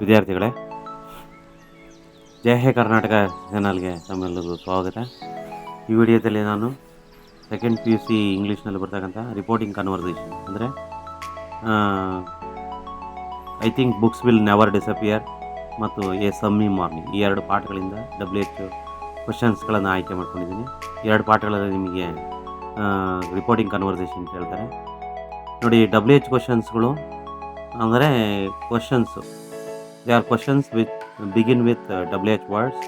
ವಿದ್ಯಾರ್ಥಿಗಳೇ, ಜಯ ಹೇ ಕರ್ನಾಟಕ ಚಾನಲ್ಗೆ ತಮ್ಮೆಲ್ಲರಿಗೂ ಸ್ವಾಗತ. ಈ ವಿಡಿಯೋದಲ್ಲಿ ನಾನು ಸೆಕೆಂಡ್ PUC ಇಂಗ್ಲೀಷ್ನಲ್ಲಿ ಬರ್ತಕ್ಕಂಥ ರಿಪೋರ್ಟಿಂಗ್ ಕನ್ವರ್ಸೇಷನ್ ಅಂದರೆ I think books will never disappear ಮತ್ತು ಎ ಸಮ್ಮಿ ಮಾರ್ನಿಂಗ್, ಈ ಎರಡು ಪಾಠಗಳಿಂದ WH ಕ್ವಶನ್ಸ್ಗಳನ್ನು ಆಯ್ಕೆ ಮಾಡ್ಕೊಂಡಿದ್ದೀನಿ. ಎರಡು ಪಾಠಗಳಲ್ಲಿ ನಿಮಗೆ ರಿಪೋರ್ಟಿಂಗ್ ಕನ್ವರ್ಸೇಷನ್ ಕೇಳ್ತಾರೆ ನೋಡಿ. WH ಕ್ವಶನ್ಸ್ಗಳು ಅಂದರೆ questions, they are questions which begin with WH words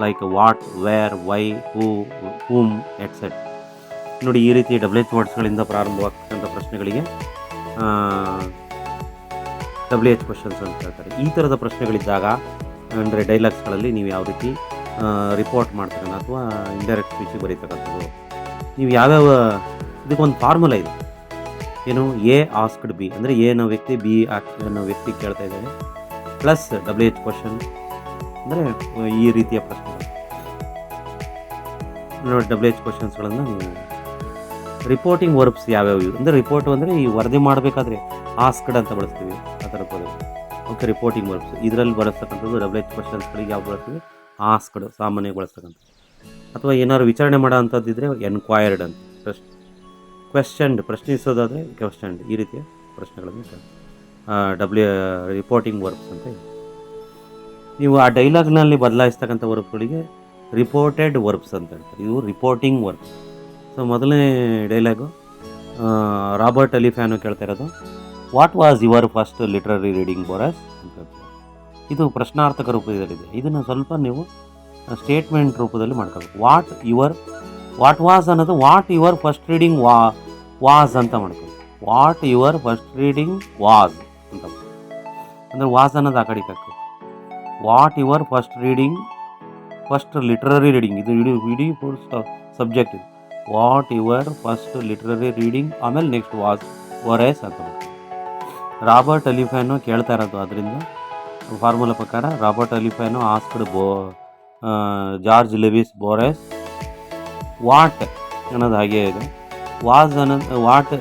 like what, where, why, who, whom, etc. ನೋಡಿ, ಈ ರೀತಿ WH ವರ್ಡ್ಸ್ಗಳಿಂದ ಪ್ರಾರಂಭವಾಗ್ತಕ್ಕಂಥ ಪ್ರಶ್ನೆಗಳಿಗೆ WH ಕ್ವಶನ್ಸ್ ಅಂತ ಹೇಳ್ತಾರೆ. ಈ ಥರದ ಪ್ರಶ್ನೆಗಳಿದ್ದಾಗ ಅಂದರೆ ಡೈಲಾಗ್ಸ್ಗಳಲ್ಲಿ ನೀವು ಯಾವ ರೀತಿ ರಿಪೋರ್ಟ್ ಮಾಡ್ತಾರೆ ಅಥವಾ ಇಂಡೈರೆಕ್ಟ್ ಸ್ಪೀಚಿಗೆ ಬರೀತಕ್ಕಂಥದ್ದು, ನೀವು ಯಾವ್ಯಾವ ಇದಕ್ಕೊಂದು ಫಾರ್ಮುಲಾ ಇದೆ. ಏನು, ಎ ಆಸ್ಕ್ಡ್ ಬಿ ಅಂದರೆ ಎ ಅನ್ನೋ ವ್ಯಕ್ತಿ ಬಿ ಅನ್ನೋ ವ್ಯಕ್ತಿ ಕೇಳ್ತಾ ಇದ್ದಾರೆ, ಪ್ಲಸ್ WH ಕ್ವಶನ್ ಅಂದರೆ ಈ ರೀತಿಯ ಪ್ರಶ್ನೆಗಳು ನೋಡಿ. WH ಕ್ವಶನ್ಸ್ಗಳನ್ನು ನೀವು ರಿಪೋರ್ಟಿಂಗ್ ವರ್ಬ್ಸ್ ಯಾವ್ಯಾವ ಅಂದರೆ ರಿಪೋರ್ಟ್ ಅಂದರೆ ಈ ವರದಿ ಮಾಡಬೇಕಾದ್ರೆ ಆಸ್ಕ್ಡ್ ಅಂತ ಬಳಸ್ತೀವಿ, ಆ ಥರ ಪದ. ಓಕೆ, ರಿಪೋರ್ಟಿಂಗ್ ವರ್ಬ್ಸ್ ಇದರಲ್ಲಿ ಬಳಸ್ತಕ್ಕಂಥದ್ದು WH ಕ್ವಶನ್ಸ್ಗಳಿಗೆ ಯಾವ ಬಳಸ್ತೀವಿ, ಆಸ್ಕ್ಡ್ ಸಾಮಾನ್ಯವಾಗಿ ಬಳಸ್ತಕ್ಕಂಥದ್ದು. ಅಥವಾ ಏನಾದ್ರು ವಿಚಾರಣೆ ಮಾಡೋ ಅಂಥದ್ದಿದ್ರೆ ಎನ್ಕ್ವೈರ್ಡ್ ಅಂತ, ಕ್ವೆಶ್ಚನ್ಡ್ ಪ್ರಶ್ನಿಸೋದಾದರೆ ಕ್ವೆಶ್ಚನ್ಡ್, ಈ ರೀತಿಯ ಪ್ರಶ್ನೆಗಳನ್ನು ರಿಪೋರ್ಟಿಂಗ್ ವರ್ಬ್ಸ್ ಅಂತ ಇದೆ. ನೀವು ಆ ಡೈಲಾಗ್ನಲ್ಲಿ ಬದಲಾಯಿಸ್ತಕ್ಕಂಥ ವರ್ಬ್ಗಳಿಗೆ ರಿಪೋರ್ಟೆಡ್ ವರ್ಬ್ಸ್ ಅಂತ ಹೇಳ್ತಾರೆ. ಇವು ರಿಪೋರ್ಟಿಂಗ್ ವರ್ಬ್ಸ್. ಸೊ ಮೊದಲನೇ ಡೈಲಾಗು ರಾಬರ್ಟ್ ಅಲಿಫ್ಯಾನೋ ಕೇಳ್ತಾ ಇರೋದು, what was your first literary reading Borges ಅಂತ ಹೇಳ್ತಾರೆ. ಇದು ಪ್ರಶ್ನಾರ್ಥಕ ರೂಪದಲ್ಲಿದೆ. ಇದನ್ನು ಸ್ವಲ್ಪ ನೀವು ಸ್ಟೇಟ್ಮೆಂಟ್ ರೂಪದಲ್ಲಿ ಮಾಡ್ಕೋಬೇಕು. ವಾಟ್ ವಾಸ್ ಅನ್ನೋದು what your first reading was ಅಂತ ಮಾಡ್ಕೋಬೇಕು. What your first reading was ಅಂತ ಅಂದರೆ ವಾಸ್ ಅನ್ನೋದು ಆ ಕಡೆಗೆ ಹಾಕಬೇಕು. What your first reading, first literary reading, ಇದು ಇಡೀ ಫುಲ್ ಸಬ್ಜೆಕ್ಟ್ ಇದು. What your first literary reading, ಆಮೇಲೆ ನೆಕ್ಸ್ಟ್ ವರೆಸ್ ಅಂತ ಮಾಡ್ತೀವಿ. ರಾಬರ್ಟ್ ಅಲಿಫ್ಯಾನೋ ಕೇಳ್ತಾ ಇರೋದು, ಅದರಿಂದ ಫಾರ್ಮುಲಾ ಪ್ರಕಾರ Robert Alifano asked George Luis Borges what ಅನ್ನೋದು ಹಾಗೇ ಇದೆ. ವಾಸ್ ಅನ್ನೋದು what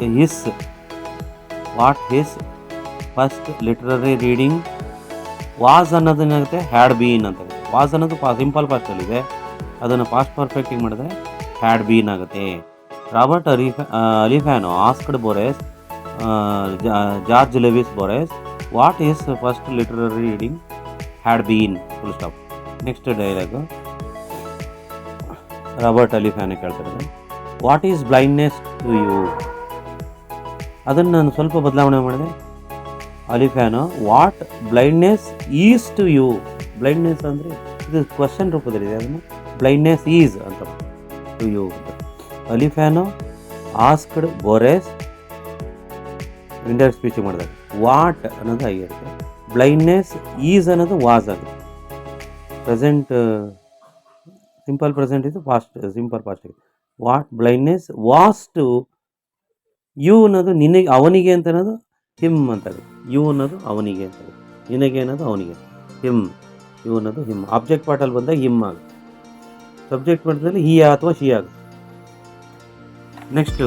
his first literary reading, was ಅನ್ನೋದೇನಾಗುತ್ತೆ ಹ್ಯಾಡ್ ಬೀನ್ ಅಂತ. ವಾಸ್ ಅನ್ನೋದು ಸಿಂಪಲ್ ಪಾಸ್ಟಲ್ಲಿದೆ, ಅದನ್ನು ಪಾಸ್ಟ್ ಪರ್ಫೆಕ್ಟಿಗೆ ಮಾಡಿದ್ರೆ ಹ್ಯಾಡ್ ಬೀನ್ ಆಗುತ್ತೆ. Robert Alifano asked Borges George Luis Borges what is first literary reading, had been, full stop. Next dialogue Robert Alifano ಕೇಳ್ತಾರೆ, what is blindness to you. ಅದನ್ನು ನಾನು ಸ್ವಲ್ಪ ಬದಲಾವಣೆ ಮಾಡಿದೆ. Alifano what blindness is to you. Blindness ಅಂದರೆ ಇದು question ರೂಪದಲ್ಲಿದೆ, ಅದನ್ನು ಬ್ಲೈಂಡ್ನೆಸ್ ಈಸ್ ಅಂತ to you. Alifano asked Borges indirect speech ಮಾಡಿದಾಗ ವಾಟ್ ಅನ್ನೋದು ಆಗಿರುತ್ತೆ. ಬ್ಲೈಂಡ್ನೆಸ್ ಈಸ್ ಅನ್ನೋದು ವಾಸ್ ಆಗುತ್ತೆ. ಪ್ರೆಸೆಂಟ್ ಸಿಂಪಲ್ ಪ್ರೆಸೆಂಟ್ ಇದು ಪಾಸ್ಟ್ ಸಿಂಪಲ್ ಪಾಸ್ಟ್ ಆಗಿದೆ. What blindness was to you ಅನ್ನೋದು ನಿನಗೆ ಅವನಿಗೆ ಅಂತ ಅನ್ನೋದು ಹಿಮ್ ಅಂತ ಆಗುತ್ತೆ. ಯು ಅನ್ನೋದು ಅವನಿಗೆ ಅಂತ ಆಗುತ್ತೆ, ನಿನಗೆ ಅನ್ನೋದು ಅವನಿಗೆ. ಹಿಮ್, ಯು ಅನ್ನೋದು ಹಿಮ್. ಆಬ್ಜೆಕ್ಟ್ ಪಾರ್ಟಲ್ಲಿ ಬಂದಾಗ ಹಿಮ್ ಆಗುತ್ತೆ. ಸಬ್ಜೆಕ್ಟ್ ಪಾರ್ಟಲ್ಲಿ ಹಿ ಅಥವಾ ಶಿ ಆಗುತ್ತೆ. Next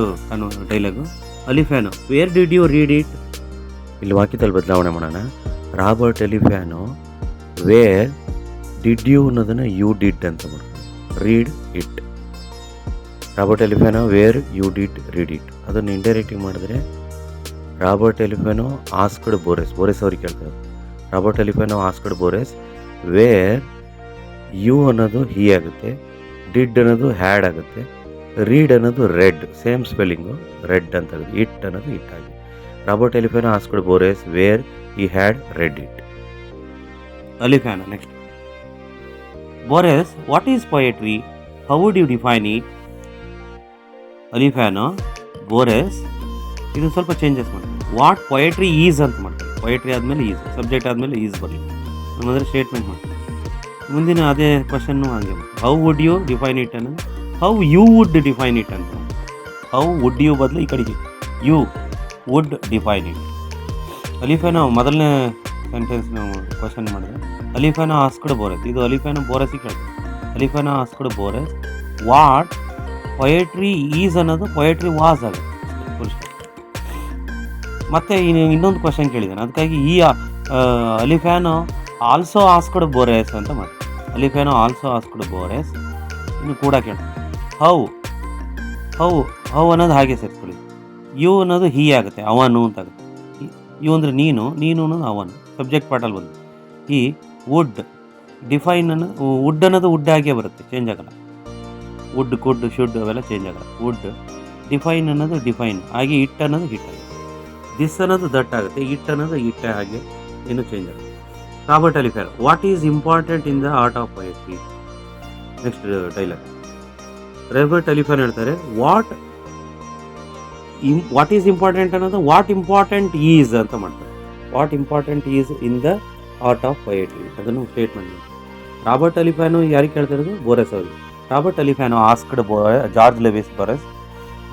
dialogue Alifano where did you read it. ಇಲ್ಲಿ ವಾಕ್ಯದಲ್ಲಿ ಬದಲಾವಣೆ ಮಾಡೋಣ. Robert Alifano where did you ಅನ್ನೋದನ್ನು ಯು ಡಿಡ್ ಅಂತ ಮಾಡ್ಕೊಂಡು read it. Robert Alifano where you did read it. ಅದನ್ನು ಇಂಡೈರೆಕ್ಟಿಗೆ ಮಾಡಿದ್ರೆ ರಾಬರ್ಟ್ ಅಲಿಫ್ಯಾನೋ ಆಸ್ಕ್ಡ್ ಬೋರೆಸ್ ಅವ್ರಿಗೆ ಕೇಳ್ತಾರೆ. Robert Alifano asked Borges where you ಅನ್ನೋದು ಹಿ ಆಗುತ್ತೆ, ಡಿಡ್ ಅನ್ನೋದು ಹ್ಯಾಡ್ ಆಗುತ್ತೆ, ರೀಡ್ ಅನ್ನೋದು ರೆಡ್, ಸೇಮ್ ಸ್ಪೆಲ್ಲಿಂಗು, ರೆಡ್ ಅಂತ ಆಗುತ್ತೆ. ಇಟ್ ಅನ್ನೋದು ಇಟ್ ಆಗಿ. Robert Alifano asked Borges where he had read it. Alifano next, Borges what is poetry, how would you define it. Alifano Borges ಇದನ್ನು ಸ್ವಲ್ಪ changes ಮಾಡ್ತಾರೆ. What poetry is ಅಂತ ಮಾಡ್ತಾರೆ. Poetry ಆದಮೇಲೆ ಈಸ್, ಸಬ್ಜೆಕ್ಟ್ ಆದಮೇಲೆ is ಬರಲಿ ಅಂದರೆ ಸ್ಟೇಟ್ಮೆಂಟ್ ಮಾಡ್ತಾರೆ. ಮುಂದಿನ ಅದೇ ಕ್ವಶನ್ನು ಹಾಗೆ, how would you define it ಅನ್ನೋದು how you would define it ಅಂತ. ಹೌ ವುಡ್ ಯು ಬದಲು ಈ ಕಡೆಗೆ you would define it. Alifano ಮೊದಲನೇ ಸೆಂಟೆನ್ಸ್ ನಾವು ಕ್ವಶನ್ ಮಾಡಿದ್ರೆ ಅಲಿಫ್ಯಾನೋ ಆಸ್ಕ್ಡ್ ಬೋರೆಸ್, ಇದು ಅಲಿಫ್ಯಾನೋ ಬೋರೆಸ್ಸಿಗೆ ಕೇಳ್ತಾರೆ. ಅಲಿಫ್ಯಾನೋ asked Borges what poetry is ಅನ್ನೋದು ಪೊಯೆಟ್ರಿ ವಾಸ್ ಆಗುತ್ತೆ, ಫುಲ್ ಸ್ಟಾಪ್. ಮತ್ತು ಇನ್ನೊಂದು ಕ್ವಶನ್ ಕೇಳಿದ್ದಾನೆ, ಅದಕ್ಕಾಗಿ ಈ ಅಲಿಫ್ಯಾನೋ ಆಲ್ಸೋ ಆಸ್ಕ್ಡ್ ಬೋರೆಸ್ ಅಂತ ಮಾಡಿ. ಅಲಿಫೆನೋ ಆಲ್ಸೋ ಆಸ್ಕ್ಡ್ ಬೋರೆಸ್. ಇನ್ನು ಕೂಡ ಕೇಳಿ ಹೌ ಹೌ ಹೌ ಅನ್ನೋದು ಹಾಗೆ ಸೇರಿಸ್ಕೊಳ್ಳಿ. ಯು ಅನ್ನೋದು ಹೀ ಆಗುತ್ತೆ, ಅವನು ಅಂತ ಆಗುತ್ತೆ. ಯು ಅಂದರೆ ನೀನು, ನೀನು ಅನ್ನೋದು ಅವನು, ಸಬ್ಜೆಕ್ಟ್ ಪಾರ್ಟಲ್ಲಿ ಬಂದು. ಈ ವುಡ್ ಡಿಫೈನ್ ವುಡ್ ಅನ್ನೋದು ವುಡ್ ಆಗೇ ಬರುತ್ತೆ, ಚೇಂಜ್ ಆಗಲ್ಲ. ವುಡ್ ಕುಡ್ ಶುಡ್ ಅವೆಲ್ಲ ಚೇಂಜ್ ಆಗಲ್ಲ. ವುಡ್ ಡಿಫೈನ್ ಅನ್ನೋದು ಡಿಫೈನ್ ಹಾಗೆ, ಇಟ್ ಅನ್ನೋದು ಹಿಟ್ ಆಗುತ್ತೆ. ದಿಸ್ ಅನ್ನೋದು ದಟ್ ಆಗುತ್ತೆ, ಇಟ್ ಅನ್ನೋದು ಇಟ್ ಹಾಗೆ, ಏನು ಚೇಂಜ್ ಆಗುತ್ತೆ. Robert Alifano, what is important in the art of poetry. Next dialogue. Robert Alifano ಹೇಳ್ತಾರೆ, ವಾಟ್ ಈಸ್ ಇಂಪಾರ್ಟೆಂಟ್ ಅನ್ನೋದು ವಾಟ್ ಇಂಪಾರ್ಟೆಂಟ್ ಈಸ್ ಅಂತ ಮಾಡ್ತಾರೆ. What important is in the art of poetry ಅದನ್ನು statement ಮಾಡಿ. Robert Alifano ಯಾರಿಗೆ ಕೇಳ್ತಿರೋದು? Borges ಅವರು. Robert Alifano asked George Luis Borges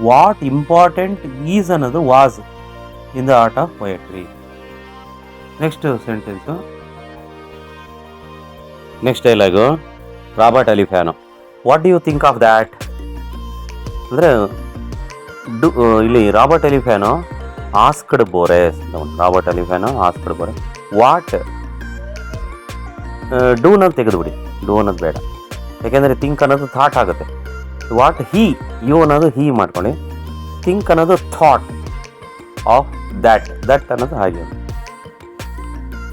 what important is ಅನ್ನೋದು was in the art of poetry. Next sentence, next dialogue. Robert Alifano, what do you think of that ಅಂದರೆ ಇಲ್ಲಿ Robert Alifano asked Borges. Robert Alifano asked Borges what do ಅನ್ನೋದು ತೆಗೆದುಬಿಡಿ, do ಅನ್ನೋದು ಬೇಡ, ಯಾಕೆಂದರೆ think ಅನ್ನೋದು thought ಆಗುತ್ತೆ. What he, you ಅನ್ನೋದು ಹೀ ಮಾಡ್ಕೊಳ್ಳಿ, ಥಿಂಕ್ ಅನ್ನೋದು ಥಾಟ್ ಆಫ್ ದ್ಯಾಟ್, ದಟ್ ಅನ್ನೋದು ಹಾಗೆ.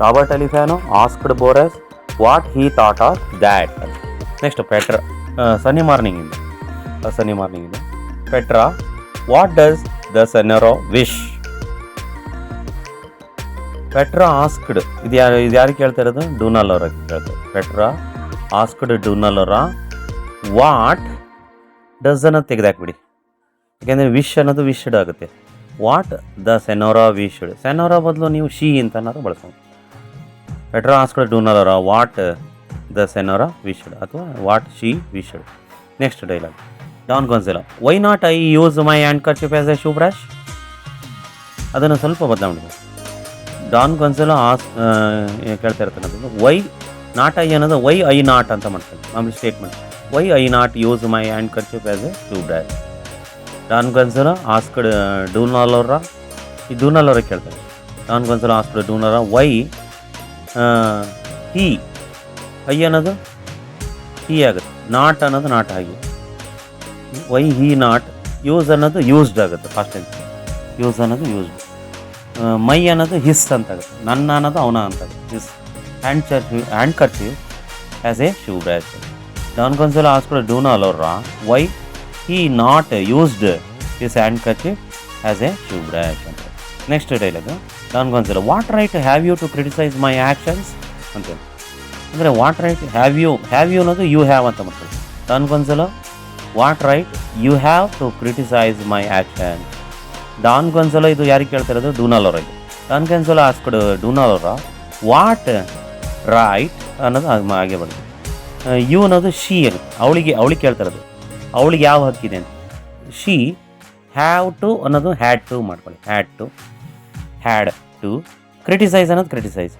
Robert Alifano asked Borges what he thought of that. Next Petra, sunny morning ಇದೆ, ಸನ್ನಿ ಮಾರ್ನಿಂಗ್ ಇದೆ. Petra, what does the senora wish. Petra asked, ಇದು ಯಾರಿಗೆ ಕೇಳ್ತಾ ಇರೋದು? ಡೂನಾಲ್ ಅವ್ರಿಗೆ ಕೇಳ್ತಾರೆ. ಪೆಟ್ರಾ ಆಸ್ಕ್ಡ್ ಡೂನಾಲ್ ಅವರ ವಾಟ್ ಡಸ್ ಅನ್ನೋದು ತೆಗೆದಾಕ್ಬಿಡಿ, ಯಾಕೆಂದರೆ ವಿಶ್ ಅನ್ನೋದು ವಿಶ್ಡ್ ಆಗುತ್ತೆ. ವಾಟ್ ದ ಸೆನೋರಾ ವಿಶ್ಡ್, ಸೆನೋರಾ ಬದಲು ನೀವು ಶಿ ಅಂತ ಅನ್ನೋದು ಬಳಸ್ಕೊಂಡು. ಪೆಟ್ರಾ ಆಸ್ಕ್ಡ್ ಡೂನಾಲ್ ಅವರ ವಾಟ್ ದ ಸೆನೋರಾ ವಿಶ್ಡ್ ಅಥವಾ what she wished. Next dialogue. Don Gonzalo, why not I use my handkerchief as a shoe brush. ಅದನ್ನು ಸ್ವಲ್ಪ ಬದಲಾವಣೆ. ಡಾನ್ ಗೊಂಜಾಲೊ ಕೇಳ್ತಾ ಇರ್ತಾನೆ, ವೈ ನಾಟ್ ಐ ಅನ್ನೋದು ವೈ ಐ ನಾಟ್ ಅಂತ ಮಾಡ್ತಾರೆ ಮಾಮೂಲಿ statement. Why I not use my handkerchief as a shoe brush. Don Gonzalo asked Dunal ಅವರ, ಈ ಡೂನಾಲ್ ಅವ್ರಿಗೆ ಕೇಳ್ತಾರೆ. Don Gonzalo asked Dunal Y Hi, I ಅನ್ನೋದು ಹೀ ಆಗುತ್ತೆ, ನಾಟ್ ಅನ್ನೋದು ನಾಟ್ ಆಗಿ. ವೈ ಹೀ ನಾಟ್, ಯೂಸ್ ಅನ್ನೋದು used ಆಗುತ್ತೆ ಫಾಸ್ಟ್ ಟೆನ್ಸ್, ಯೂಸ್ ಅನ್ನೋದು ಯೂಸ್ಡ್. ಮೈ ಅನ್ನೋದು ಹಿಸ್ ಅಂತ ಆಗುತ್ತೆ, ನನ್ನ ಅನ್ನೋದು ಅವನ ಅಂತ ಆಗುತ್ತೆ. His handkerchief as a shoe brush. Don Gonzalo asked Dunal ಅವರ why he not used his handkerchief as a shoe brush ಅಂತ. Next dialogue. Don Gonzalo, what right have you to criticise my actions ಅಂತ. ಅಂದರೆ what right have you ಅನ್ನೋದು you have ಅಂತ ಮಾಡ್ತಾರೆ. Don Gonzalo, what right you have to criticise my action. Don Gonzalo ಇದು ಯಾರಿಗೆ ಕೇಳ್ತಾ ಇರೋದು? ಡೂನಾಲ್ ಅವರಿಗೆ. ಡಾನ್ ಗೊಂಜಾಲೊ ಆಸ್ಕ್ಡ್ ಡೂನಾಲ್ ಅವರ ವಾಟ್ ರೈಟ್ ಅನ್ನೋದು ಹಾಗೆ ಬರುತ್ತೆ. ಯು ಅನ್ನೋದು ಶಿ, ಅವಳಿಗೆ ಕೇಳ್ತಾ ಇರೋದು, ಅವಳಿಗೆ ಯಾವ ಹಕ್ಕಿದೆ ಅಂತ. ಶಿ ಹ್ಯಾವ್ ಟು ಅನ್ನೋದು ಹ್ಯಾಡ್ ಟು ಮಾಡ್ಕೊಳ್ಳಿ, ಹ್ಯಾಡ್ ಟು. ಕ್ರಿಟಿಸೈಸ್ ಅನ್ನೋದು ಕ್ರಿಟಿಸೈಸ್.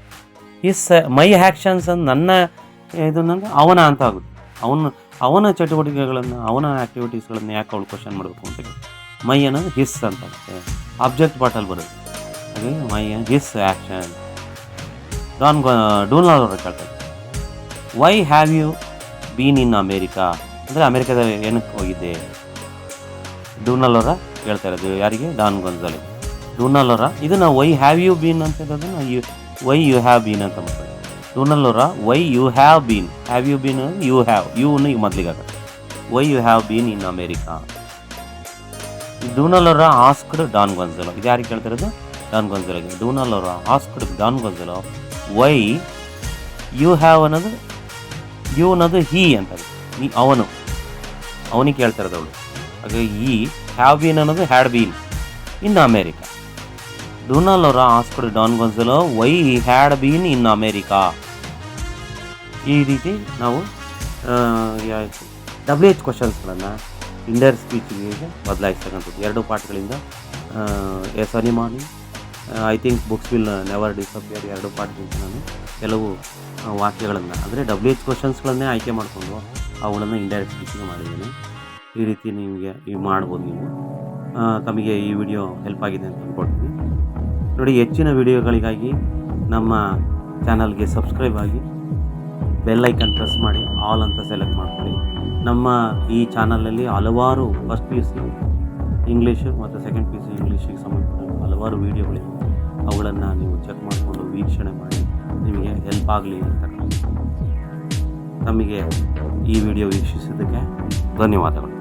ಹಿಸ್ ಮೈ ಆ್ಯಕ್ಷನ್ಸ್ ಅಂತ ನನ್ನ ಇದನ್ನಂದ್ರೆ ಅವನ ಅಂತ ಆಗುತ್ತೆ. ಅವನ ಚಟುವಟಿಕೆಗಳನ್ನು, ಅವನ ಆ್ಯಕ್ಟಿವಿಟೀಸ್ಗಳನ್ನು ಯಾಕೆ ಅವಳು ಕ್ವಶನ್ ಮಾಡಬೇಕು ಅಂತ. ಮೈ ಅನ್ನೋದು ಹಿಸ್ ಅಂತ ಆಗುತ್ತೆ, ಆಬ್ಜೆಕ್ಟ್ ಪಾರ್ಟಲ್ಲಿ ಬರುತ್ತೆ. ಹಾಗೆ ಮೈ ಹಿಸ್ ಆ್ಯಕ್ಷನ್. ಡೂನಾಲ್ ಅವರು ಕೇಳ್ತಾರೆ, why have you been in America ಅಂದರೆ ಅಮೇರಿಕಾದ ಏನಕ್ಕೆ ಹೋಗಿದ್ದೆ. ಡೂನಾಲ್ ಅವರ ಕೇಳ್ತಾ ಇರೋದು ಯಾರಿಗೆ? Don Gonzalo. ಡೂನಾಲ್ ಅವರ ಇದನ್ನು ವೈ ಹ್ಯಾವ್ ಯು ಬೀನ್ ಅಂತ ಇರೋದನ್ನು ವೈ ಯು ಹ್ಯಾವ್ ಬೀನ್ ಅಂತ ಮಾಡ್ತಾರೆ. ಡೂನಾಲ್ ಅವರ why you have been, have you been you have, ಯುವನ್ನು ಈಗ ಮೊದಲಿಗೆ ಆಗುತ್ತೆ. Why you have been in America. Dunal ಅವರ ಆಸ್ಕ್ಡ್ ಡಾನ್ ಗೊಂಜಾಲೊ, ಇದು ಯಾರಿಗೆ ಕೇಳ್ತಿರೋದು? ಡಾನ್ ಗೊಂಜಾಲೊಗೆ. ಡೂನಾಲ್ ಅವರ asked Don Gonzalo why you have ಅನ್ನೋದು ಯು ಅನ್ನೋದು ಹೀ ಅಂತ, ಅವನಿಗೆ ಕೇಳ್ತಿರೋದು ಅವಳು. ಹಾಗೆ ಈ ಹ್ಯಾವ್ ಬೀನ್ ಅನ್ನೋದು had been in America. Dunal ಅವರ asked Don Gonzalo why had been in America. ಈ ರೀತಿ ನಾವು WH ಕ್ವಶನ್ಸ್ಗಳನ್ನು ಇಂಡೈರೆಕ್ಟ್ ಸ್ಪೀಚಿಗೆ ಬದಲಾಯಿಸ್ತಕ್ಕಂಥದ್ದು ಎರಡು ಪಾಠಗಳಿಂದ. A sunny morning, I think books will never disappear, ಎರಡು ಪಾಠದಿಂದ ನಾನು ಕೆಲವು ವಾಕ್ಯಗಳನ್ನು ಅಂದರೆ WH ಕ್ವಶನ್ಸ್ಗಳನ್ನೇ ಆಯ್ಕೆ ಮಾಡಿಕೊಂಡು ಅವುಗಳನ್ನು ಇಂಡೈರೆಕ್ಟ್ ಸ್ಪೀಚಿಗೆ ಮಾಡಿದ್ದೀನಿ. ಈ ರೀತಿ ನಿಮಗೆ ಮಾಡ್ಬೋದು ನೀವು. ತಮಗೆ ಈ ವಿಡಿಯೋ ಹೆಲ್ಪ್ ಆಗಿದೆ ಅಂತ ಅಂದ್ಕೊಳ್ತೀನಿ. ನೋಡಿ, ಹೆಚ್ಚಿನ ವಿಡಿಯೋಗಳಿಗಾಗಿ ನಮ್ಮ ಚಾನಲ್ಗೆ ಸಬ್ಸ್ಕ್ರೈಬ್ ಆಗಿ ಬೆಲ್ ಐಕನ್ ಪ್ರೆಸ್ ಮಾಡಿ ಆಲ್ ಅಂತ ಸೆಲೆಕ್ಟ್ ಮಾಡ್ಕೊಳ್ಳಿ. ನಮ್ಮ ಈ ಚಾನಲಲ್ಲಿ ಹಲವಾರು first P U C English ಮತ್ತು ಸೆಕೆಂಡ್ ಪಿ ಯು ಸಿ ಇಂಗ್ಲೀಷಿಗೆ ಸಂಬಂಧಪಟ್ಟ ಹಲವಾರು ವೀಡಿಯೋಗಳಿವೆ. ಅವುಗಳನ್ನು ನೀವು ಚೆಕ್ ಮಾಡಿಕೊಂಡು ವೀಕ್ಷಣೆ ಮಾಡಿ ನಿಮಗೆ ಹೆಲ್ಪ್ ಆಗಲಿ ಅಂತ. ನಮಗೆ ಈ ವಿಡಿಯೋ ವೀಕ್ಷಿಸಿದ್ದಕ್ಕೆ ಧನ್ಯವಾದಗಳು.